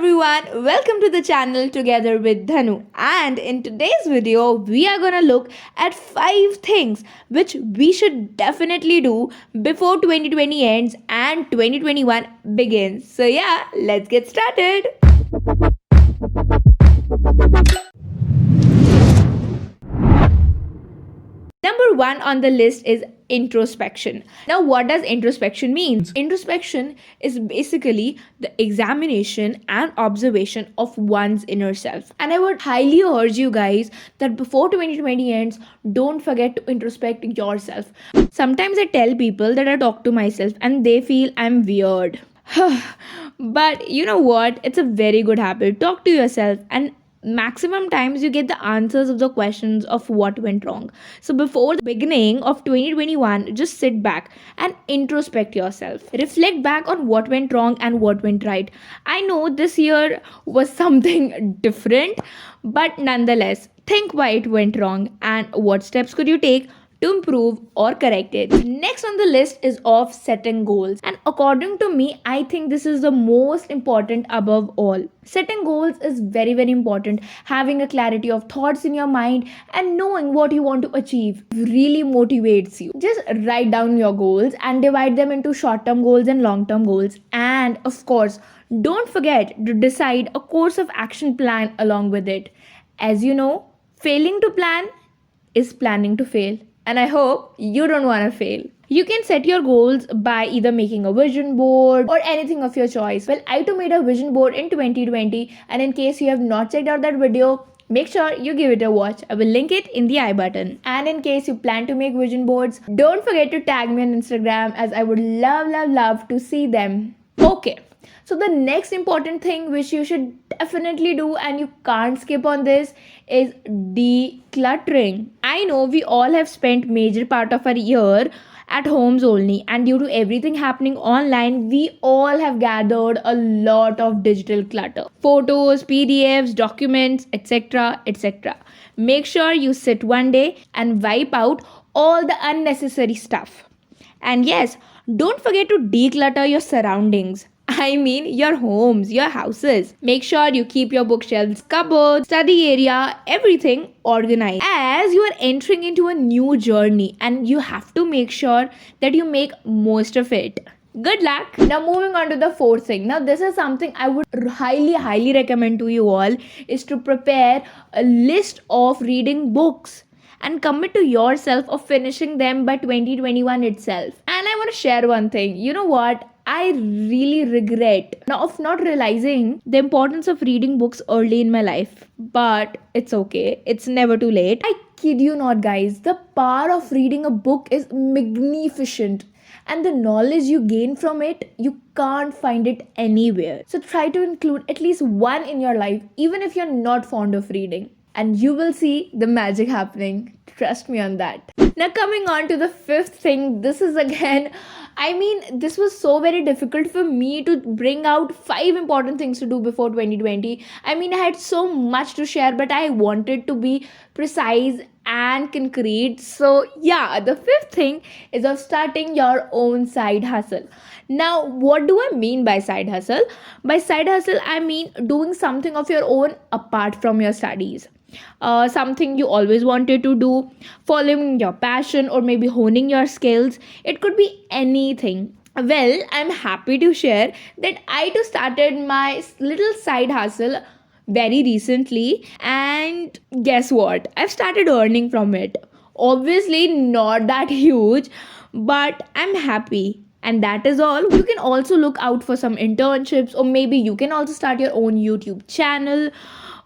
everyone, welcome to the channel Together with Dhanu. And in today's video, we are gonna look at 5 things which we should definitely do before 2020 ends and 2021 begins. So yeah, let's get started. Number 1 on the list is introspection. Now, what does introspection mean? Introspection is basically the examination and observation of one's inner self. And I would highly urge you guys that before 2020 ends, don't forget to introspect yourself. Sometimes I tell people that I talk to myself and they feel I'm weird. But you know what? It's a very good habit. Talk to yourself, and maximum times you get the answers of the questions of what went wrong. So before the beginning of 2021, just sit back and introspect yourself. Reflect back on what went wrong and what went right. I know this year was something different, but nonetheless, think why it went wrong and what steps could you take to improve or correct it. Next on the list is of setting goals. And according to me, I think this is the most important above all. Setting goals is very, very important. Having a clarity of thoughts in your mind and knowing what you want to achieve really motivates you. Just write down your goals and divide them into short-term goals and long-term goals. And of course, don't forget to decide a course of action plan along with it. As you know, failing to plan is planning to fail. And I hope you don't want to fail. You can set your goals by either making a vision board or anything of your choice. Well, I too made a vision board in 2020, and in case you have not checked out that video, make sure you give it a watch. I will link it in the I button. And in case you plan to make vision boards, don't forget to tag me on Instagram, as I would love to see them. Okay. So the next important thing which you should definitely do, and you can't skip on this, is decluttering. I know we all have spent major part of our year at homes only, and due to everything happening online, we all have gathered a lot of digital clutter. Photos, PDFs, documents, etc. etc. Make sure you sit one day and wipe out all the unnecessary stuff. And yes, don't forget to declutter your surroundings. I mean your homes, your houses. Make sure you keep your bookshelves, cupboards, study area, everything organized, as you are entering into a new journey, and you have to make sure that you make most of it. Good luck. Now moving on to the fourth thing. Now this is something I would highly recommend to you all, is to prepare a list of reading books and commit to yourself of finishing them by 2021 itself. And I want to share one thing. You know what? I really regret now of not realizing the importance of reading books early in my life. But it's okay. It's never too late. I kid you not, guys. The power of reading a book is magnificent. And the knowledge you gain from it, you can't find it anywhere. So try to include at least one in your life, even if you're not fond of reading. And you will see the magic happening. Trust me on that. Now coming on to the fifth thing, this is again, this was so very difficult for me to bring out 5 important things to do before 2020. I had so much to share, but I wanted to be precise and concrete. So yeah, the fifth thing is of starting your own side hustle. Now, what do I mean by side hustle? By side hustle, I mean doing something of your own apart from your studies. Something you always wanted to do, following your passion, or maybe honing your skills. It could be anything. Well, I'm happy to share that I too started my little side hustle very recently, and guess what? I've started earning from it. Obviously, not that huge, but I'm happy. And that is all. You can also look out for some internships, or maybe you can also start your own YouTube channel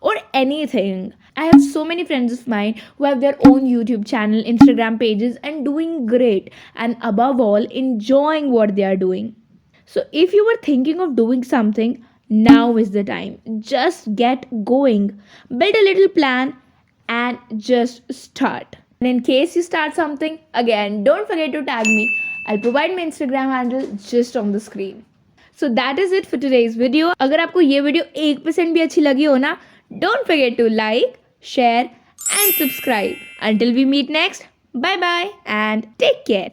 or anything. I have so many friends of mine who have their own YouTube channel, Instagram pages, and doing great. And above all, enjoying what they are doing. So if you were thinking of doing something, now is the time. Just get going. Build a little plan and just start. And in case you start something, again, don't forget to tag me. I'll provide my Instagram handle just on the screen. So that is it for today's video. अगर आपको ये video 1% भी अच्छी लगी हो ना, don't forget to like, share and subscribe. Until we meet next, bye bye and take care.